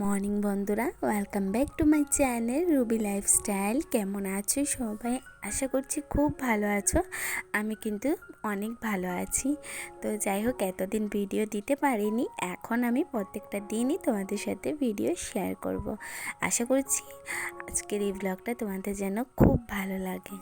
Morning বন্ধুরা, welcome back to my channel Ruby lifestyle. কেমন আছো সবাই? আশা করছি খুব ভালো আছো। আমি কিন্তু অনেক ভালো আছি। তো যাই হোক, এতদিন ভিডিও দিতে পারিনি, এখন আমি প্রত্যেকটা দিনই তোমাদের সাথে ভিডিও শেয়ার করব। আশা করছি আজকের এই ব্লগটা তোমাদের যেন খুব ভালো লাগে।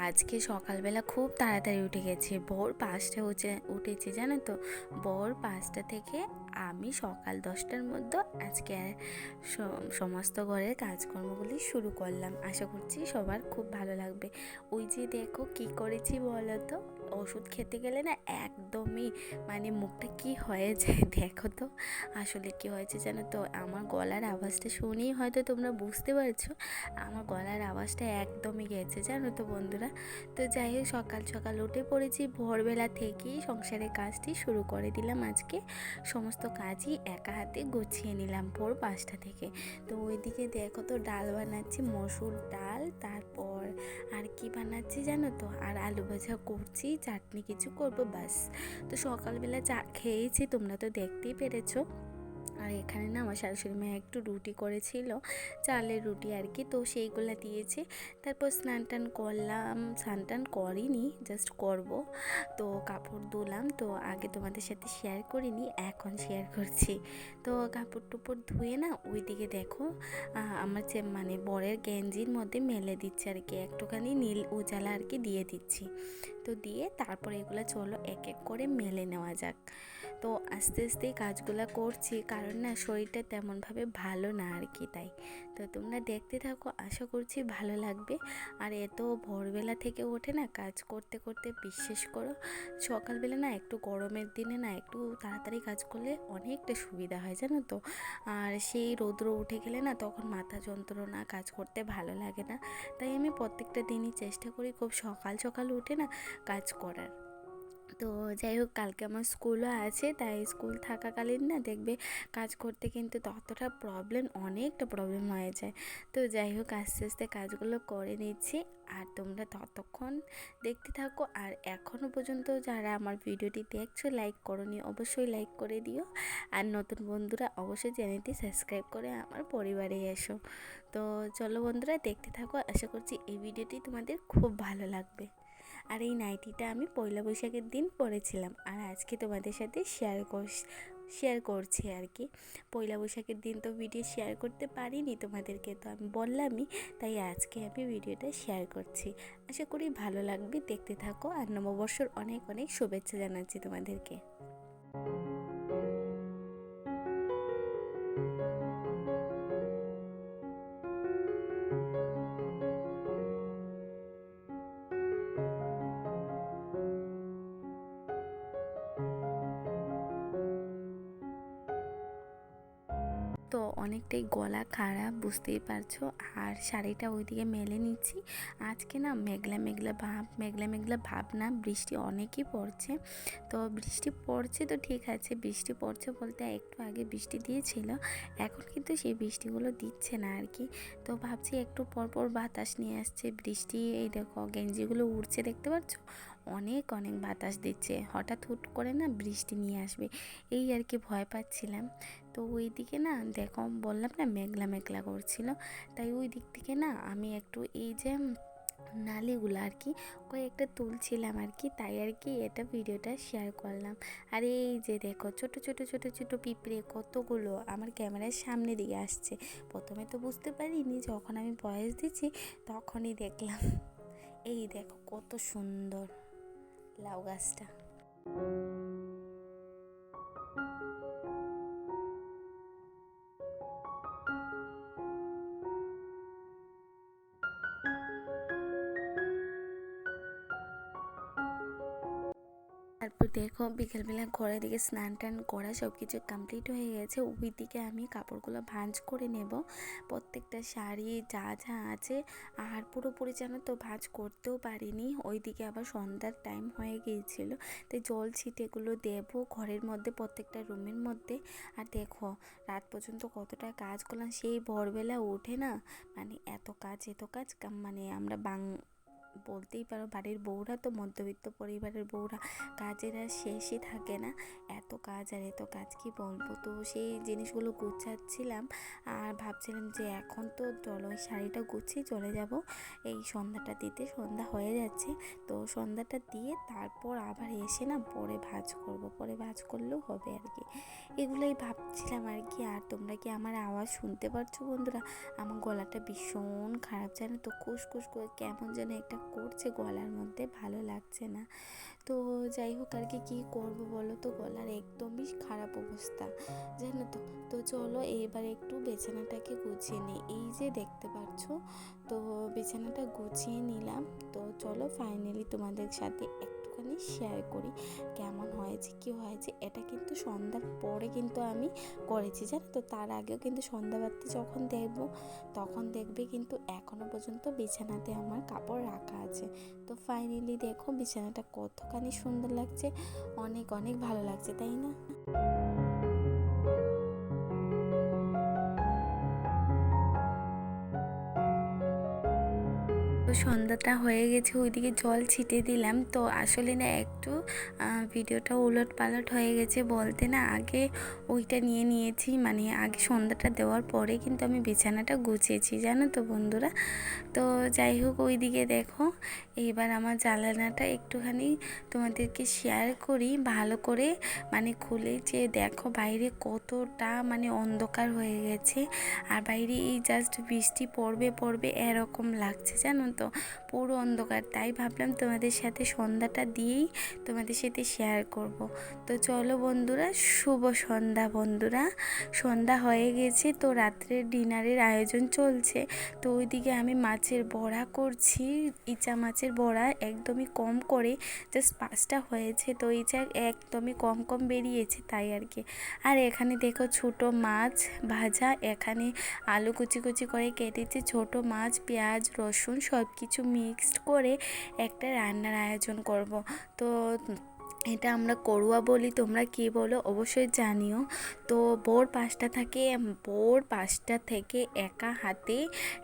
আজকে সকালবেলা খুব তাড়াতাড়ি উঠে গেছি, ভোর 5টা উঠেছি জানো তো। ভোর 5টা থেকে আমি সকাল 10টার মধ্যে আজকে সমস্ত ঘরের কাজকর্মগুলি শুরু করলাম। আশা করছি সবার খুব ভালো লাগবে। ওই যে দেখো কি করেছি বলো তো, ওষুধ খেতে গেলে না একদমই মুখটা কি হয়ে যায় দেখো তো। আসলে কি হয়েছে জানো তো, আমার গলার আওয়াজটা শুনেই হয়তো তোমরা বুঝতে পারছো আমার গলার আওয়াজটা একদমই গেছে জানো তো বন্ধুরা। তো যাই হোক, সকাল সকাল উঠে পড়েছি, ভোরবেলা থেকেই সংসারের কাজটি শুরু করে দিলাম। আজকে সমস্ত কাজই একা হাতে গুছিয়ে নিলাম ভোর 5টা থেকে। তো ওইদিকে দেখো তো, ডাল বানাচ্ছি, মসুর ডাল, তারপর আর কি বানাচ্ছি জানো তো, আর আলু ভাজা করছি, চাটনি কিছু করবো, বাস। তো সকালবেলা চা খেয়েছি, তোমরা তো দেখতেই পেরেছো। আর এখানে না আমার শাশুড়ি মা একটু রুটি করেছিল, চালের রুটি আর কি, তো সেইগুলো দিয়েছে। তারপর স্নান টান করলাম, স্নান টান করিনি, জাস্ট করব। তো কাপড় ধুলাম, তো আগে তোমাদের সাথে শেয়ার করিনি, এখন শেয়ার করছি। তো কাপড় টুপড় ধুয়ে না ওইদিকে দেখো আমার যে বরের গেঞ্জির মধ্যে মেলে দিচ্ছে আর কি, একটুখানি নীল উজালা আর কি দিয়ে দিচ্ছি। তো দিয়ে তারপর এগুলো চলো এক এক করে মেলে নেওয়া যাক। তো আস্তে আস্তেই কাজগুলো করছি, কারণ না শরীরটা তেমনভাবে ভালো না আর কি, তাই। তো তোমরা দেখতে থাকো, আশা করছি ভালো লাগবে। আর এত ভোরবেলা থেকে ওঠে না কাজ করতে করতে, বিশ্বাস করো সকালবেলা না একটু গরমের দিনে না একটু তাড়াতাড়ি কাজ করলে অনেকটা সুবিধা হয় জানো তো। আর সেই রৌদ্র উঠে গেলে না তখন মাথা যন্ত্রণা, কাজ করতে ভালো লাগে না। তাই আমি প্রত্যেকটা দিনই চেষ্টা করি খুব সকাল সকাল উঠে না কাজ করার। তো যাই হোক, কালকে আমার স্কুলও আছে, তাই স্কুল থাকাকালীন না দেখবে কাজ করতে কিন্তু অনেকটা প্রবলেম হয়ে যায়। তো যাই হোক, আস্তে আস্তে কাজগুলো করে নিচ্ছি, আর তোমরা ততক্ষণ দেখতে থাকো। আর এখনও পর্যন্ত যারা আমার ভিডিওটি দেখছো লাইক করোনি, অবশ্যই লাইক করে দিও। আর নতুন বন্ধুরা অবশ্যই চ্যানেলটি সাবস্ক্রাইব করে আমার পরিবারে এসো। তো চলো বন্ধুরা, দেখতে থাকো, আশা করছি এই ভিডিওটি তোমাদের খুব ভালো লাগবে। আর এই নাইটিটা আমি পয়লা বৈশাখের দিন পরেছিলাম, আর আজকে তোমাদের সাথে শেয়ার করছি আর কি। পয়লা বৈশাখের দিন তো ভিডিও শেয়ার করতে পারিনি তোমাদেরকে, তো আমি বললামই, তাই আজকে আমি ভিডিওটা শেয়ার করছি। আশা করি ভালো লাগবে, দেখতে থাকো। আর নববর্ষর অনেক অনেক শুভেচ্ছা জানাচ্ছি তোমাদেরকে। তো অনেকটাই গলা খারাপ, বুঝতেই পারছো। আর শাড়িটা ওইদিকে মেলে নিচ্ছি। আজকে না মেঘলা মেঘলা ভাব না, বৃষ্টি অনেকই পড়ছে। তো বৃষ্টি পড়ছে তো ঠিক আছে, বৃষ্টি পড়ছে বলতে একটু আগে বৃষ্টি দিয়েছিল, এখন কিন্তু সেই বৃষ্টিগুলো দিচ্ছে না আর কি। তো ভাবছি একটু পরপর বাতাস নিয়ে আসছে বৃষ্টি, এই দেখো গেঞ্জিগুলো উড়ছে, দেখতে পাচ্ছ, অনেক অনেক বাতাস দিচ্ছে, হঠাৎ হুট করে না বৃষ্টি নিয়ে আসবে, এই আর কি ভয় পাচ্ছিলাম। তো ওই দিকে না দেখো, বললাম না মেঘলা মেঘলা করছিল, তাই ওই দিক থেকে না আমি একটু এই যে নালিগুলো আর কি কয়েকটা তুলছিলাম আর কি, তাই আর কি এটা ভিডিওটা শেয়ার করলাম। আর এই যে দেখো ছোট ছোট ছোট ছোট পিঁপড়ে কতগুলো আমার ক্যামেরার সামনে দিকে আসছে। প্রথমে তো বুঝতে পারিনি, যখন আমি ভয়েস দিচ্ছি তখনই দেখলাম। এই দেখো কত সুন্দর লাউ গাছটা। তারপর দেখো বিকেলবেলা ঘরের দিকে স্নান টান করা সব কিছু কমপ্লিট হয়ে গেছে, ওই দিকে আমি কাপড়গুলো ভাঁজ করে নেব, প্রত্যেকটা শাড়ি যা যা আছে। আর পুরোপুরি যেন তো ভাঁজ করতেও পারিনি, ওই দিকে আবার সন্ধ্যার টাইম হয়ে গিয়েছিল, তাই জল ছিটেগুলো দেবো ঘরের মধ্যে, প্রত্যেকটা রুমের মধ্যে। আর দেখো রাত পর্যন্ত কতটা কাজ করলাম, সেই ভোরবেলা উঠে না এত কাজ আমরা বলতেই পারো বাড়ির বউরা তো মধ্যবিত্ত পরিবারের বউরা কাজের আর শেষই থাকে না, এত কাজ আর এত কাজ কি বলবো। তো সেই জিনিসগুলো গুছাচ্ছিলাম আর ভাবছিলাম যে এখন তো চলো ওই শাড়িটা গুছিয়ে চলে যাব এই সন্ধ্যাটা দিতে। সন্ধ্যা হয়ে যাচ্ছে, তো সন্ধ্যাটা দিয়ে তারপর আবার এসে না পরে ভাঁজ করব, পরে ভাঁজ করলেও হবে আর কি। এগুলোই ভাবছিলাম আর কি। আর তোমরা কি আমার আওয়াজ শুনতে পারছো বন্ধুরা? আমার গলাটা ভীষণ খারাপ, জানো তো, কুসকুস করে কেমন যেন একটা করছে গলার মধ্যে, ভালো লাগছে না। তো যাই হোক আর কি, কী করবো বলো তো, গলার একদমই খারাপ অবস্থা, জানো তো। তো চলো এবার একটু বিছানাটাকে গুছিয়ে নিই। এই যে দেখতে পাচ্ছ, তো বিছানাটা গুছিয়ে নিলাম। তো চলো ফাইনালি তোমাদের সাথে একটুখানি শেয়ার করি কেমন হয়েছে কি হয়েছে। এটা কিন্তু সন্ধ্যার পরে কিন্তু আমি করেছি, জানো তো। তার আগেও কিন্তু সন্ধ্যাবাতি যখন দেখবো তখন দেখবে কিন্তু এখনো পর্যন্ত বিছানাতে আমার কাপড় রাখা আছে। তো ফাইনালি দেখো বিছানাটা কতখানি সুন্দর লাগছে, অনেক অনেক ভালো লাগছে, তাই না? তো সন্ধ্যাটা হয়ে গেছে, ওইদিকে জল ছিটিয়ে দিলাম। তো আসলে না একটু ভিডিওটা উলট পালট হয়ে গেছে, বলতে না আগে ওইটা নিয়ে নিয়েছি, মানে আগে সন্ধ্যাটা দেওয়ার পরে কিন্তু আমি বিছানাটা গুছিয়েছি, জানো তো বন্ধুরা। তো যাই হোক ওইদিকে দেখো, এবার আমার জানালাটা একটুখানি তোমাদেরকে শেয়ার করি ভালো করে, মানে খুলে যে দেখো বাইরে কতটা মানে অন্ধকার হয়ে গেছে। আর বাইরে এই জাস্ট বৃষ্টি পড়বে পড়বে এরকম লাগছে, জানো তো, পুরো অন্ধকার। তাই ভাবলাম তোমাদের সাথে সন্ধ্যাটা দিয়েই তোমাদের সাথে শেয়ার করব। তো চলো বন্ধুরা, শুভ সন্ধ্যা বন্ধুরা। সন্ধ্যা হয়ে গেছে, তো রাত্রের ডিনারের আয়োজন চলছে। তো ওইদিকে আমি মাছের বড়া করছি, ইচা মাছের বড়া একদমই কম করে, জাস্ট 5টা হয়েছে। তো ইচা একদমই কম কম বেরিয়েছে, তাই আর কি। আর এখানে দেখো ছোট মাছ ভাজা, এখানে আলু কুচি কুচি করে কেটেছি, ছোট মাছ, পেঁয়াজ, রসুন সব কিছু মিক্সড করে একটা রান্নার আয়োজন করব। তো এটা আমরা করুয়া বলি, তোমরা কি বলো অবশ্যই জানিও। তো ভোর 5টা থেকে একা হাতে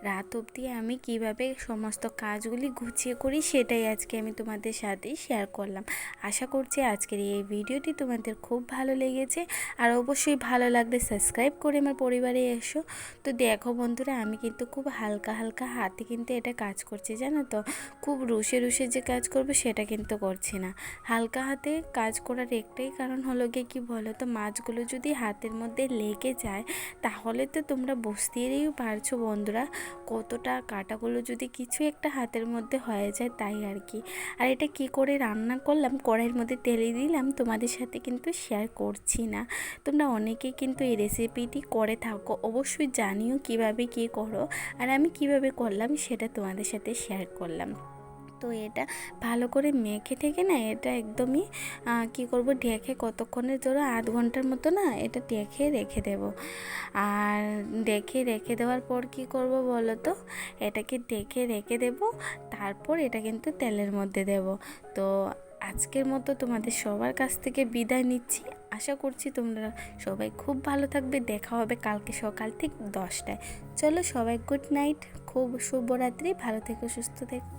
রাত অবধি আমি কিভাবে সমস্ত কাজগুলি গুছিয়ে করি সেটাই আজকে আমি তোমাদের সাথে শেয়ার করলাম। আশা করছি আজকের এই ভিডিওটি তোমাদের খুব ভালো লেগেছে, আর অবশ্যই ভালো লাগলে সাবস্ক্রাইব করে আমার পরিবারে এসো। তো দেখো বন্ধুরা, আমি কিন্তু খুব হালকা হালকা হাতে কিন্তু এটা কাজ করছি, জানো তো। খুব রুষে রুষে যে কাজ করবো সেটা কিন্তু করছি না, হালকা হাতে কাজ করার একটাই কারণ হলো গিয়ে কী বলো তো, মাছগুলো যদি হাতের মধ্যে লেগে যায় তাহলে তো তোমরা বুঝতেই পারছো বন্ধুরা কতটা, কাটাগুলো যদি কিছু একটা হাতের মধ্যে হয়ে যায়, তাই আর কি। আর এটা কি করে রান্না করলাম, কড়াইয়ের মধ্যে তেলে দিলাম, তোমাদের সাথে কিন্তু শেয়ার করছি না। তোমরা অনেকেই কিন্তু এই রেসিপিটি করে থাকো, অবশ্যই জানিও কিভাবে কী করো, আর আমি কিভাবে করলাম সেটা তোমাদের সাথে শেয়ার করলাম। তো এটা ভালো করে মেখে ঠেকে না, এটা একদমই কি করব, ঢেকে কতক্ষণের জন্য 8 ঘন্টার মতো না এটা ঢেকে রেখে দেব। আর রেখে দেওয়ার পর কি করব বলো তো, এটাকে ঢেকে রেখে দেব, তারপর এটা কিন্তু তেলের মধ্যে দেব। তো আজকের মতো তোমাদের সবার কাছ থেকে বিদায় নিচ্ছি। আশা করছি তোমরা সবাই খুব ভালো থাকবে। দেখা হবে কালকে সকাল ঠিক 10টায়। চলো সবাই গুড নাইট, খুব শুভরাত্রি, ভালো থেকো সুস্থ থেকো।